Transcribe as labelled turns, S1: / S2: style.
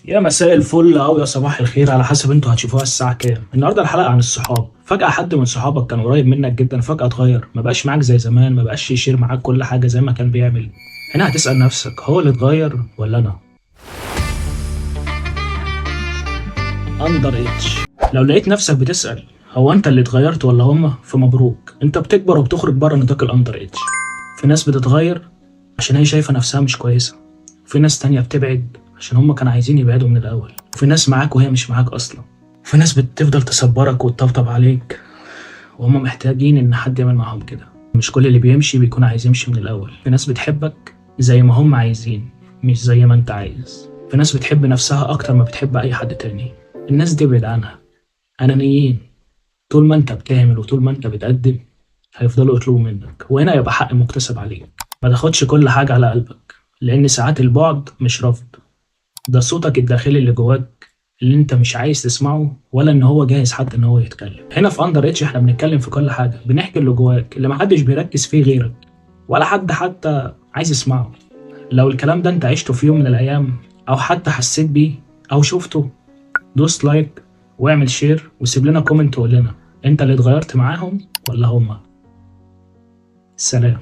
S1: يا مساء الفل او يا صباح الخير على حسب انتوا هتشوفوها الساعة كام. النهارده الحلقة عن الصحاب. فجأة حد من صحابك كان قريب منك جدا فجأة اتغير، ما بقاش معاك زي زمان، ما بقاش يشير معاك كل حاجة زي ما كان بيعمل. هنا هتسأل نفسك، هو اللي اتغير ولا انا؟ اندر اتش. لو لقيت نفسك بتسأل هو انت اللي اتغيرت ولا هما، فمبروك، انت بتكبر وبتخرج بره نطاق الاندر اتش. في ناس بتتغير عشان هي شايفة نفسها مش كويسة، وفي ناس تانية بتبعد عشان هما كانوا عايزين يبعدوا من الأول، وفي ناس معاك وهي مش معاك أصلا، وفي ناس بتفضل تصبرك وتطبطب عليك وهما محتاجين إن حد يعمل معاهم كده. مش كل اللي بيمشي بيكون عايز يمشي من الأول. في ناس بتحبك زي ما هم عايزين، مش زي ما أنت عايز. في ناس بتحب نفسها أكتر ما بتحب أي حد تاني. الناس دي ابعد عنها، أنانيين. طول ما أنت بتعمل وطول ما أنت بتقدم هيفضلوا يطلبوا منك، وهنا يبقى حق مكتسب عليك. ما تاخدش كل حاجة على قلبك، لأن ساعات البعد مش رفض، ده صوتك الداخلي اللي جواك، اللي انت مش عايز تسمعه ولا ان هو جاهز حتى ان هو يتكلم. هنا في اندر اتش احنا بنتكلم في كل حاجة، بنحكي اللي جواك اللي محدش بيركز فيه غيرك، ولا حد حتى عايز يسمعه. لو الكلام ده انت عشته في يوم من الايام، او حتى حسيت بيه او شفته، دوس لايك واعمل شير وسيب لنا كومنت وقول لنا انت اللي اتغيرت معاهم ولا هما. سلام.